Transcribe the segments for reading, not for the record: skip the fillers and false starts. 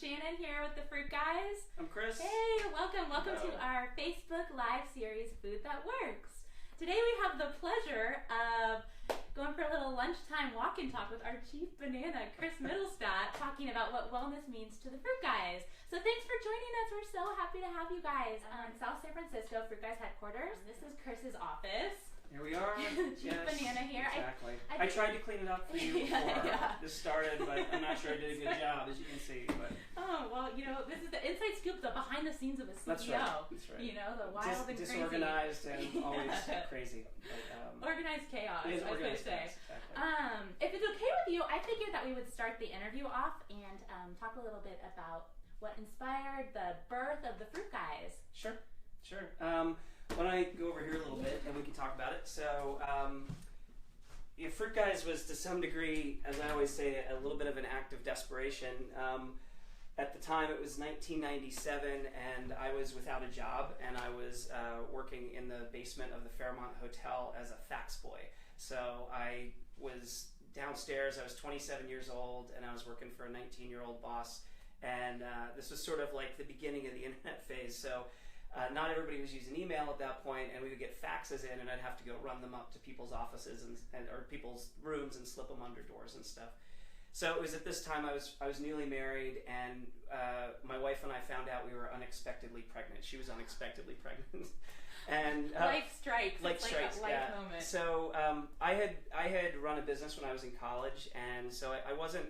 Shannan here with the Fruit Guys. I'm Chris. Hey, welcome Hello. to our Facebook Live series, Food That Works. Today we have the pleasure of going for a little lunchtime walk and talk with our chief banana, Chris Middlestat, talking about what wellness means to the Fruit Guys. So thanks for joining us. We're so happy to have you guys in South San Francisco, Fruit Guys headquarters. This is Chris's office. Here we are. Chief banana here. Exactly. I tried to clean it up for you before this started, but I'm not sure I did a good job, as you can see. But oh, well, you know, this is the inside scoop, the behind the scenes of a CEO. That's right. That's right. You know, the wild and crazy. Disorganized and always crazy. But, organized chaos, it is I was going to say. Exactly. If it's okay with you, I figured that we would start the interview off and talk a little bit about what inspired the birth of the Fruit Guys. Sure. Why don't I go over here a little bit and we can talk about it. So, Fruit Guys was to some degree, as I always say, a little bit of an act of desperation. At the time, it was 1997, and I was without a job, and I was working in the basement of the Fairmont Hotel as a fax boy. So I was downstairs, I was 27 years old, and I was working for a 19-year-old boss, and this was sort of like the beginning of the internet phase. So not everybody was using email at that point, and we would get faxes in, and I'd have to go run them up to people's offices or people's rooms and slip them under doors and stuff. So it was at this time I was newly married, and my wife and I found out we were unexpectedly pregnant. She was unexpectedly pregnant, and life strikes. Life it's strikes. Like a life yeah. moment. So I had run a business when I was in college, and so I wasn't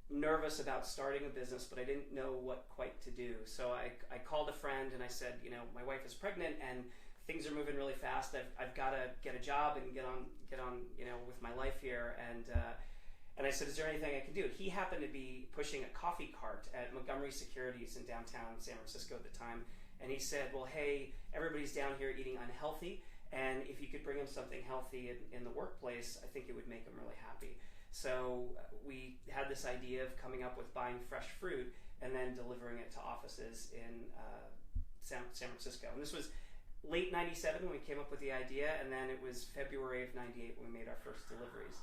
nervous about starting a business, but I didn't know what quite to do. So I called a friend and I said, you know, my wife is pregnant and things are moving really fast. I've got to get a job and get on, you know, with my life here. And I said, is there anything I can do? He happened to be pushing a coffee cart at Montgomery Securities in downtown San Francisco at the time. And he said, well, hey, everybody's down here eating unhealthy, and if you could bring them something healthy in the workplace, I think it would make them really happy. So we had this idea of coming up with buying fresh fruit and then delivering it to offices in San Francisco. And this was late 97 when we came up with the idea, and then it was February of 98 when we made our first deliveries.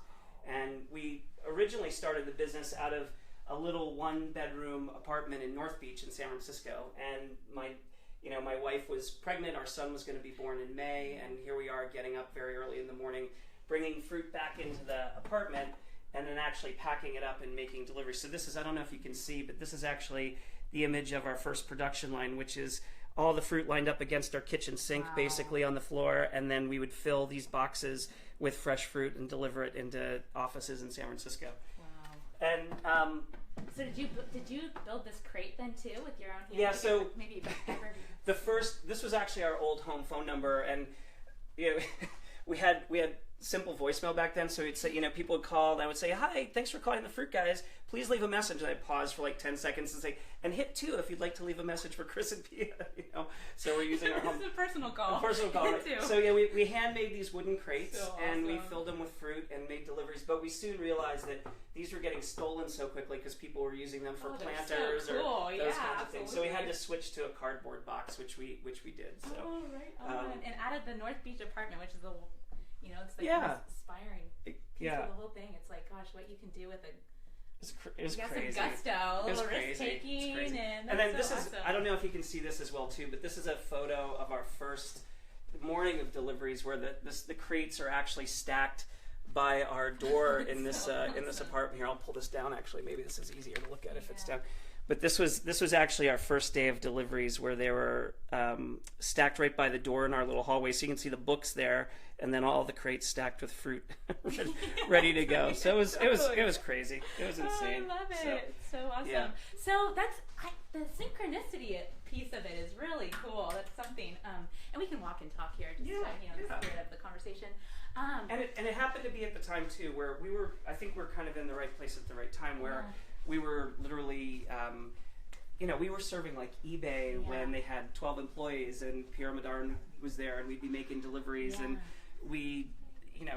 And we originally started the business out of a little one-bedroom apartment in North Beach in San Francisco. And my wife was pregnant, our son was going to be born in May, and here we are getting up very early in the morning, bringing fruit back into the apartment, and then actually packing it up and making deliveries. So this is, I don't know if you can see, but this is actually the image of our first production line, which is all the fruit lined up against our kitchen sink, wow, basically on the floor, and then we would fill these boxes with fresh fruit and deliver it into offices in San Francisco. Wow. And so did you build this crate then too with your own hands? Yeah, so maybe this was actually our old home phone number, and you know, we had simple voicemail back then, so we'd say, you know, people would call and I would say, hi, thanks for calling the Fruit Guys, please leave a message, and I'd pause for like 10 seconds and say, and hit 2 if you'd like to leave a message for Chris and Pia, you know. So we're using our home. This is a personal call. A personal call, right? So yeah, we handmade these wooden crates, so and awesome. we filled them with fruit and made deliveries, but we soon realized that these were getting stolen so quickly because people were using them for planters so cool. or those kinds of things. So we had to switch to a cardboard box, which we did. So right. And added the North Beach apartment, which is the, you know, it's like inspiring piece of the whole thing. It's like, gosh, what you can do with it was crazy. Some gusto, a little risk taking, and then this is, I don't know if you can see this as well too, but this is a photo of our first morning of deliveries where the crates are actually stacked by our door in this in this apartment here. I'll pull this down actually. Maybe this is easier to look at if it's down. But this was actually our first day of deliveries, where they were stacked right by the door in our little hallway, so you can see the books there, and then all the crates stacked with fruit, ready to go. So it was crazy. It was insane. Oh, I love it. So awesome. Yeah. So that's the synchronicity piece of it is really cool. That's something. And we can walk and talk here, just the spirit of the conversation. And it happened to be at the time too, where I think we're kind of in the right place at the right time, where we were literally, we were serving like eBay when they had 12 employees, and Pierre Madarn was there, and we'd be making deliveries, and we,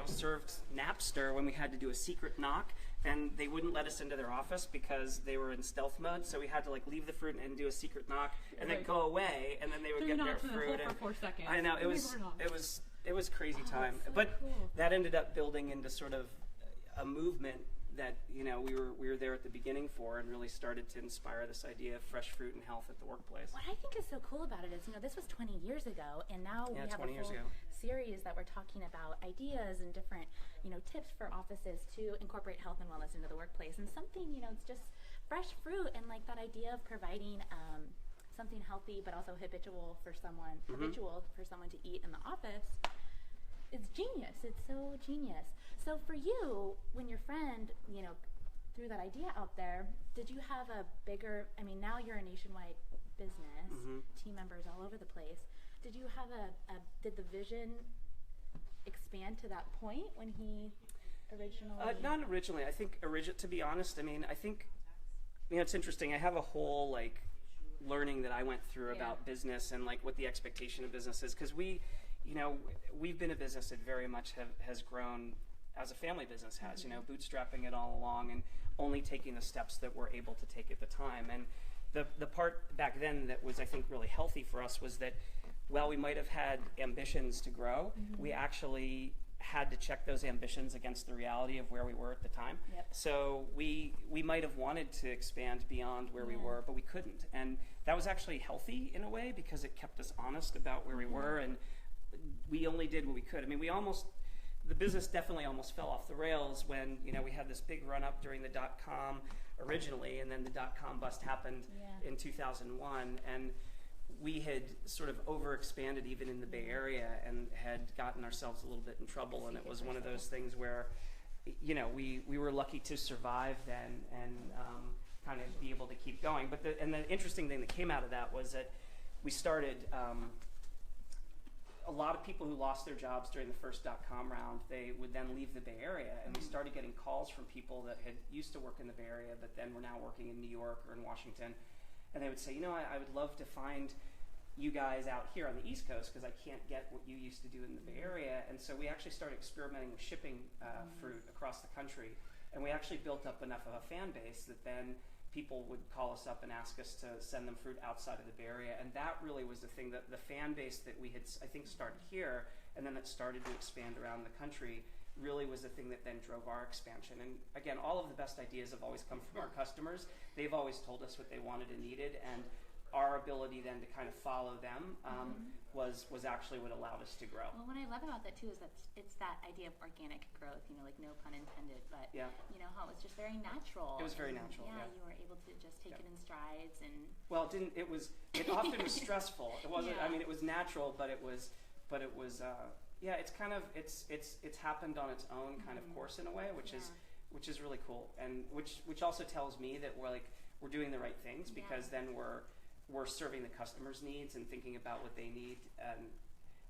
served Napster when we had to do a secret knock, and they wouldn't let us into their office because they were in stealth mode, so we had to like leave the fruit and do a secret knock, and then go away, and then they would get their fruit. For 4 seconds. I know, it was crazy time, but cool. That ended up building into sort of a movement that we were there at the beginning for, and really started to inspire this idea of fresh fruit and health at the workplace. What I think is so cool about it is, this was 20 years ago, and now we have a full series that we're talking about ideas and different, tips for offices to incorporate health and wellness into the workplace. And something, it's just fresh fruit, and like that idea of providing something healthy but also habitual for someone to eat in the office. It's genius. It's so genius. So for you, when your friend, threw that idea out there, did you have a bigger, now you're a nationwide business, team members all over the place. Did you have did the vision expand to that point when he originally? Not originally. I think, to be honest, I think, it's interesting. I have a whole, learning that I went through about business and, what the expectation of business is. Because we've been a business that very much has grown as a family business has, bootstrapping it all along and only taking the steps that we're able to take at the time. And the part back then that was, I think, really healthy for us was that while we might have had ambitions to grow, we actually had to check those ambitions against the reality of where we were at the time. Yep. So we might have wanted to expand beyond where we were, but we couldn't. And that was actually healthy in a way, because it kept us honest about where we were, and we only did what we could. The business definitely almost fell off the rails when, we had this big run up during the .com originally, and then the .com bust happened in 2001, and we had sort of overexpanded even in the Bay Area and had gotten ourselves a little bit in trouble. And it was one of those things where, we were lucky to survive then and kind of be able to keep going. But the interesting thing that came out of that was that we started, a lot of people who lost their jobs during the first .com round, they would then leave the Bay Area, and we started getting calls from people that had used to work in the Bay Area but then were now working in New York or in Washington. And they would say, I would love to find you guys out here on the East Coast because I can't get what you used to do in the Bay Area. And so we actually started experimenting with shipping fruit across the country. And we actually built up enough of a fan base that then people would call us up and ask us to send them fruit outside of the Bay Area. And that really was the thing, that the fan base that we had, I think, started here and then that started to expand around the country really was the thing that then drove our expansion. And again, all of the best ideas have always come from our customers. They've always told us what they wanted and needed, and our ability then to kind of follow them was actually what allowed us to grow. Well, what I love about that too is that it's that idea of organic growth, no pun intended, but how it was just very natural. It was very natural. Yeah, you were able to just take it in strides. And well, it often was stressful. It wasn't. It was natural, but it was. It's kind of it's happened on its own kind of course in a way, which is really cool, and which also tells me that we're doing the right things, because then we're serving the customer's needs and thinking about what they need,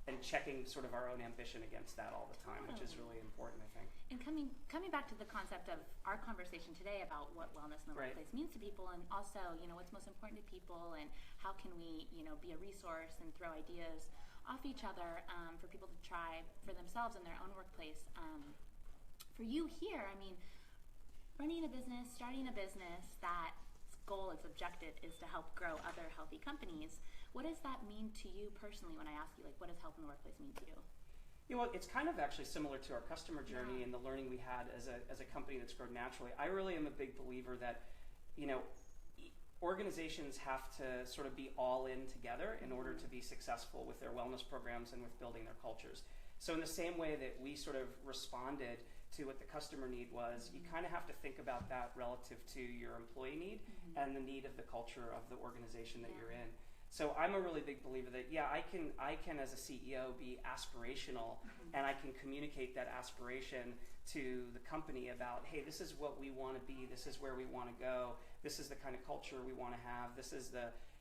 and checking sort of our own ambition against that all the time, which is really important, I think. And coming back to the concept of our conversation today about what wellness in the workplace means to people, and also what's most important to people, and how can we be a resource and throw ideas off each other for people to try for themselves in their own workplace. For you here, running a business, starting a business, that goal, its objective is to help grow other healthy companies. What does that mean to you personally when I ask you, what does health in the workplace mean to you? It's kind of actually similar to our customer journey and the learning we had as a company that's grown naturally. I really am a big believer that, organizations have to sort of be all in together in order to be successful with their wellness programs and with building their cultures. So in the same way that we sort of responded to what the customer need was, you kind of have to think about that relative to your employee need and the need of the culture of the organization that you're in. So I'm a really big believer that, I can as a CEO be aspirational, and I can communicate that aspiration to the company about, hey, this is what we want to be, this is where we want to go, this is the kind of culture we want to have, this is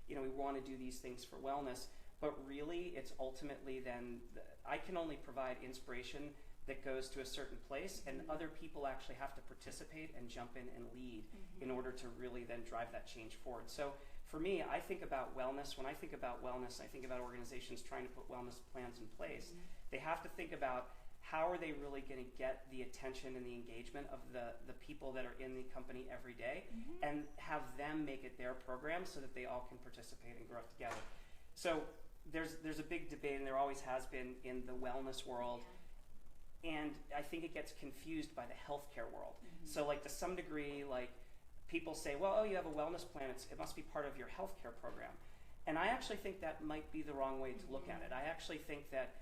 we want to do these things for wellness. But really, it's ultimately then, I can only provide inspiration that goes to a certain place, and other people actually have to participate and jump in and lead in order to really then drive that change forward. So for me, I think about wellness. When I think about wellness, I think about organizations trying to put wellness plans in place. They have to think about how are they really going to get the attention and the engagement of the people that are in the company every day, and have them make it their program so that they all can participate and grow together. So there's a big debate, and there always has been in the wellness world. and I think it gets confused by the healthcare world. So like to some degree, like people say, well, oh, you have a wellness plan, it must be part of your healthcare program. And I actually think that might be the wrong way to look at it. I actually think that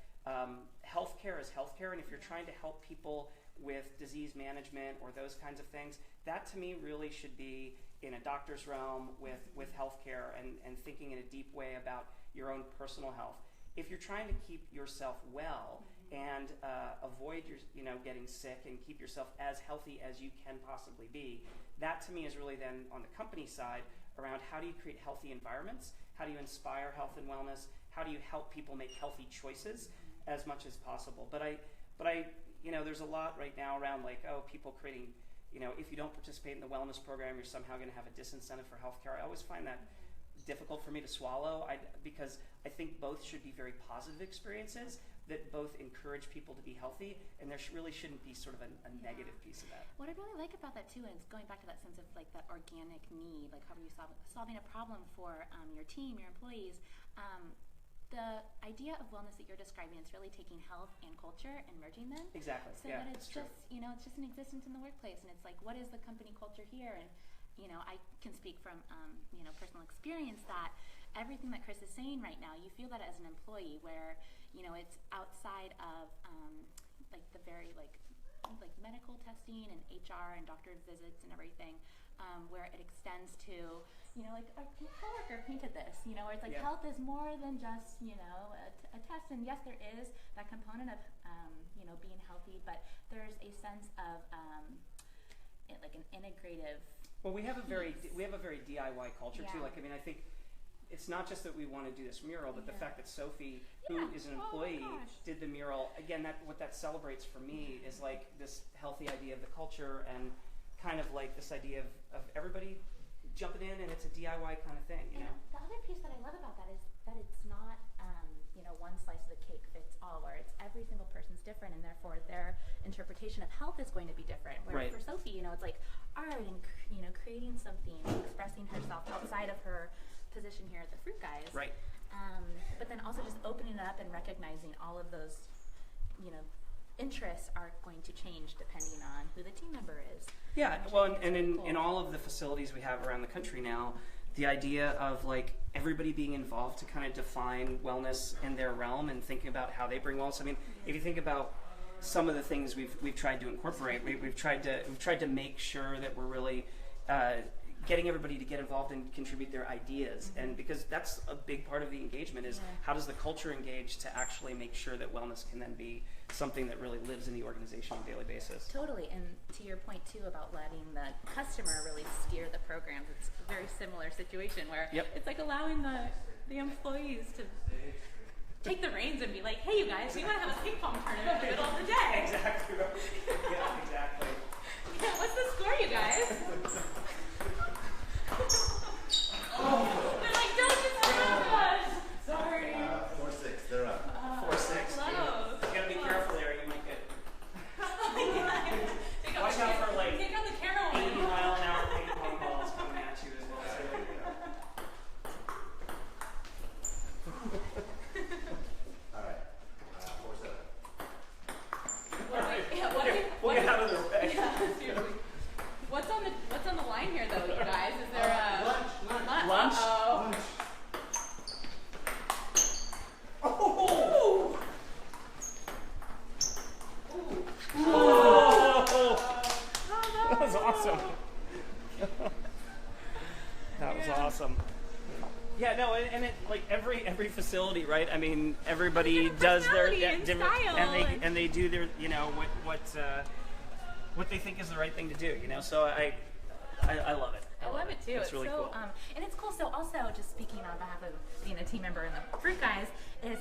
healthcare is healthcare, and if you're trying to help people with disease management or those kinds of things, that to me really should be in a doctor's realm with healthcare and thinking in a deep way about your own personal health. If you're trying to keep yourself well and avoid your, getting sick and keep yourself as healthy as you can possibly be, that to me is really then on the company side around how do you create healthy environments, how do you inspire health and wellness, how do you help people make healthy choices as much as possible. But I there's a lot right now around like, oh, people creating, if you don't participate in the wellness program, you're somehow going to have a disincentive for healthcare. I always find that difficult for me to swallow because I think both should be very positive experiences that both encourage people to be healthy, and there really shouldn't be sort of a negative piece of that. What I really like about that too is going back to that sense of like that organic need, like how are you solving a problem for your team, your employees. The idea of wellness that you're describing is really taking health and culture and merging them. Exactly. So that it's just, it's just an existence in the workplace, and it's like, what is the company culture here? And I can speak from personal experience that everything that Chris is saying right now, you feel that as an employee, where it's outside of like the very like medical testing and HR and doctor visits and everything, where it extends to like a coworker painted this, where it's like health is more than just a test, and yes, there is that component of being healthy, but there's a sense of like an integrative. Well, we have a very DIY culture too. Like, I think it's not just that we want to do this mural, but the fact that Sophie, who is an employee, did the mural. Again, what that celebrates for me is like this healthy idea of the culture and kind of like this idea of everybody jumping in, and it's a DIY kind of thing. The other piece that I love about that is that it's not one slice of the cake fits all, where it's every single person's different, and therefore their interpretation of health is going to be different. Where for Sophie, it's like art and creating something, expressing herself outside of her position here at the FruitGuys. Right. But then also just opening it up and recognizing all of those, interests are going to change depending on who the team member is. Yeah. Well, and in all of the facilities we have around the country now, the idea of like everybody being involved to kind of define wellness in their realm and thinking about how they bring wellness. If you think about some of the things we've tried to incorporate, we've tried to make sure that we're really getting everybody to get involved and contribute their ideas, and because that's a big part of the engagement is how does the culture engage to actually make sure that wellness can then be something that really lives in the organization on a daily basis. Totally, and to your point too about letting the customer really steer the programs, it's a very similar situation where it's like allowing the employees to take the reins and be like, hey you guys, we want to have a ping pong tournament in the middle of the day. Exactly. Yeah, exactly. Yeah, what's the score, you guys? They're like, don't just stop us. Sorry. 4-6, they're up. 4-6. Close. You gotta be careful there, you might get. Watch out for like take out the camera 80-mile-an-hour ping pong balls coming at you as well. All right, 4-7. All right. Yeah, We'll get out of their way. Yeah, seriously. What's on the line here, though, you guys? Is there a Lunch? Uh-oh. Oh! Oh! That was awesome. That was awesome. Yeah, no, and it like every facility, right? Everybody does their different and they do their what they think is the right thing to do, So I love it. I love it too. It's really cool. And it's cool. So also, just speaking on behalf of being a team member in the FruitGuys, is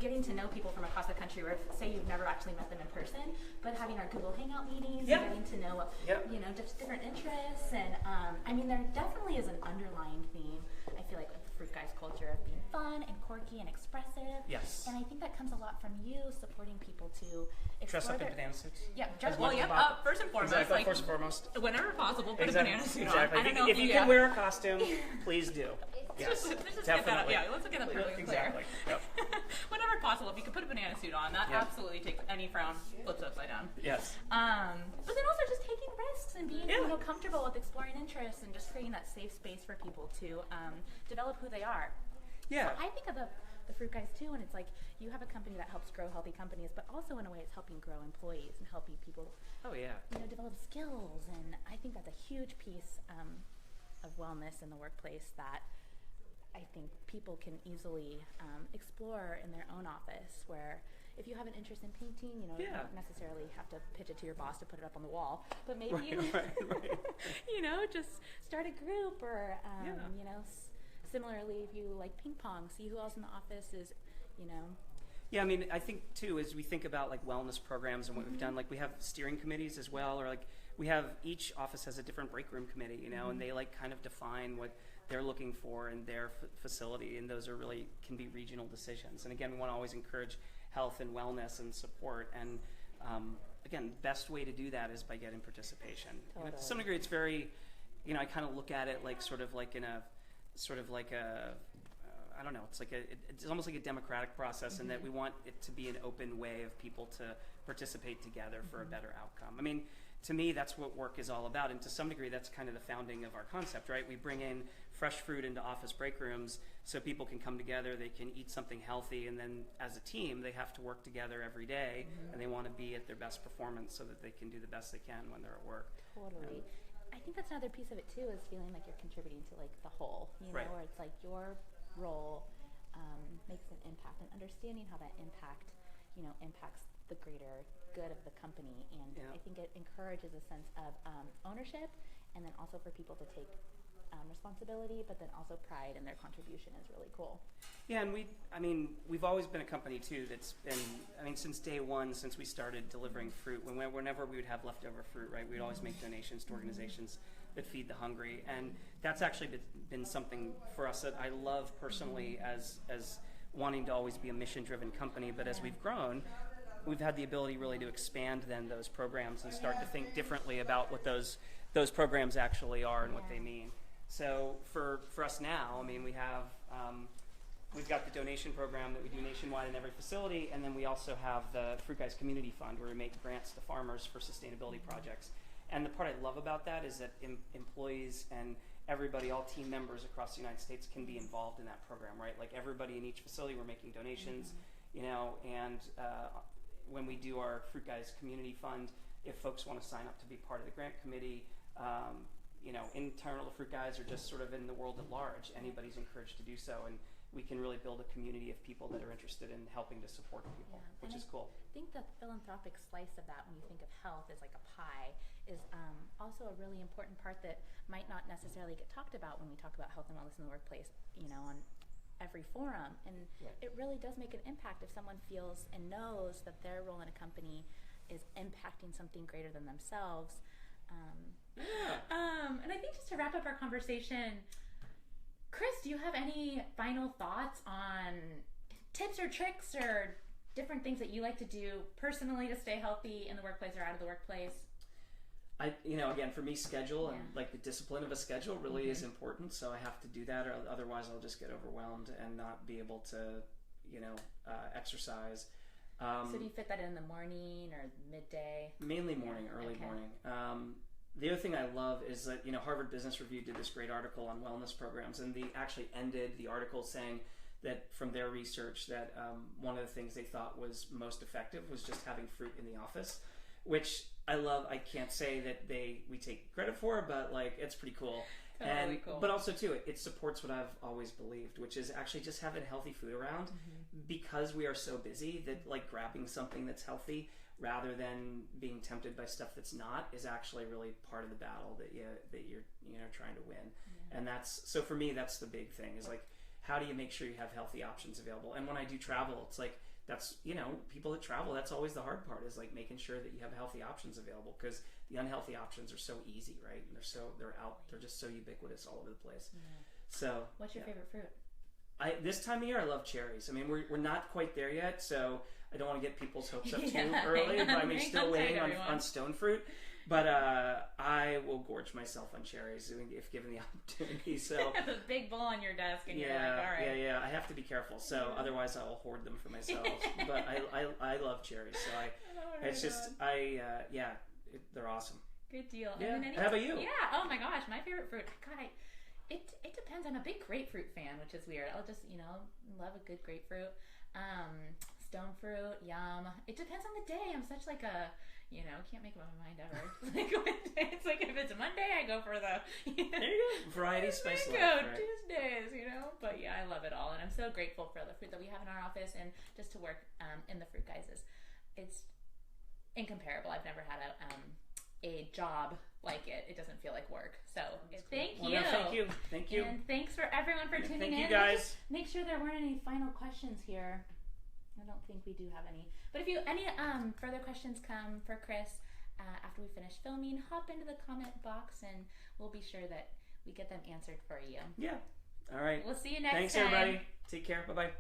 getting to know people from across the country. Where say you've never actually met them in person, but having our Google Hangout meetings, and getting to know just different interests, and there definitely is an underlying theme. I feel like with the FruitGuys culture of being fun and quirky and expressive. Yes. And I think that comes a lot from you supporting people to dress up in banana suits. Yeah, first and foremost. Exactly. First and foremost. Whenever possible, put a banana suit on. Exactly. I don't know if you can wear a costume, please do. Yes, Let's just definitely. get that. Yeah, let's get that perfectly Exactly. clear. Yep. Whenever possible, if you could put a banana suit on, that Yeah. absolutely takes any frown, flips upside down. Yes. But then also just taking risks and being Yeah. comfortable with exploring interests and just creating that safe space for people to develop who they are. Yeah. So I think of the Fruit Guys too, and it's like you have a company that helps grow healthy companies, but also in a way it's helping grow employees and helping people Oh yeah. develop skills. And I think that's a huge piece of wellness in the workplace that I think people can easily explore in their own office, where if you have an interest in painting, you Yeah. don't necessarily have to pitch it to your boss to put it up on the wall, but maybe Right. just start a group, or Yeah. similarly, if you like ping pong, see who else in the office is, Yeah, I mean, I think too, as we think about like wellness programs and what we've done, like we have steering committees as well, or like we have, each office has a different break room committee, and they like kind of define what they're looking for in their facility, and those are really can be regional decisions. And again, we want to always encourage health and wellness and support. And again, best way to do that is by getting participation. Totally. To some degree, it's very, I kind of look at it like sort of like I don't know, it's almost like a democratic process, in that we want it to be an open way of people to participate together for a better outcome. I mean, to me, that's what work is all about, and to some degree, that's kind of the founding of our concept, right? We bring in fresh fruit into office break rooms so people can come together, they can eat something healthy, and then as a team, they have to work together every day, and they want to be at their best performance so that they can do the best they can when they're at work. Totally. I think that's another piece of it too, is feeling like you're contributing to like the whole, Right. where it's like your role makes an impact, and understanding how that impact, impacts the greater good of the company. And Yeah. I think it encourages a sense of ownership, and then also for people to take responsibility, but then also pride in their contribution is really cool. Yeah, and we've always been a company too that's been, since day one, since we started delivering fruit, whenever we would have leftover fruit, right, we'd always make donations to organizations that feed the hungry. And that's actually been something for us that I love personally, as wanting to always be a mission-driven company. But as we've grown, we've had the ability really to expand then those programs and start to think differently about what those programs actually are and what they mean. So for us now, we've got the donation program that we do nationwide in every facility, and then we also have the FruitGuys Community Fund, where we make grants to farmers for sustainability projects. And the part I love about that is that employees and everybody, all team members across the United States, can be involved in that program, right? Like everybody in each facility, we're making donations, and when we do our FruitGuys Community Fund, if folks want to sign up to be part of the grant committee, internal to FruitGuys or just sort of in the world at large, anybody's encouraged to do so. And we can really build a community of people that are interested in helping to support people, which is cool. I think the philanthropic slice of that, when you think of health as like a pie, is also a really important part that might not necessarily get talked about when we talk about health and wellness in the workplace, on every forum. And it really does make an impact if someone feels and knows that their role in a company is impacting something greater than themselves. And I think just to wrap up our conversation, Chris, do you have any final thoughts on tips or tricks or different things that you like to do personally to stay healthy in the workplace or out of the workplace? Again, for me, schedule and like the discipline of a schedule really is important. So I have to do that, or otherwise I'll just get overwhelmed and not be able to, exercise. So do you fit that in the morning or midday? Mainly morning, early morning. The other thing I love is that, Harvard Business Review did this great article on wellness programs, and they actually ended the article saying that from their research that one of the things they thought was most effective was just having fruit in the office, which I love. I can't say that we take credit for, but it's pretty cool. Totally cool. But also too, it supports what I've always believed, which is actually just having healthy food around, because we are so busy that grabbing something that's healthy rather than being tempted by stuff that's not is actually really part of the battle that you're trying to win. And so for me, that's the big thing, is how do you make sure you have healthy options available? And when I do travel, it's that's people that travel, that's always the hard part, is making sure that you have healthy options available, because the unhealthy options are so easy, right? And they're just so ubiquitous all over the place. So what's your favorite fruit? This time of year, I love cherries. We're not quite there yet, so I don't want to get people's hopes up too early. But still waiting on stone fruit. But I will gorge myself on cherries if given the opportunity. So a big bowl on your desk, and you're like, all right. Yeah. I have to be careful. So otherwise, I will hoard them for myself. But I love cherries. So they're awesome. Good deal. Yeah. And then How about you? Yeah. Oh my gosh, my favorite fruit. God, it depends. I'm a big grapefruit fan, which is weird. I'll just love a good grapefruit. Stone fruit, yum. It depends on the day. I'm such like a can't make up my mind ever. It's like if it's a Monday, I go for the there you go, variety, spice life. Right? Tuesdays, But yeah, I love it all, and I'm so grateful for the fruit that we have in our office, and just to work in the FruitGuys it's incomparable. I've never had a job like it. It doesn't feel like work. So thank you. Thank you. And thanks for everyone for tuning in. Thank you guys. Make sure there weren't any final questions here. I don't think we do have any. But if any further questions come for Chris after we finish filming, hop into the comment box and we'll be sure that we get them answered for you. Yeah. All right. We'll see you next time. Thanks, everybody. Take care. Bye-bye.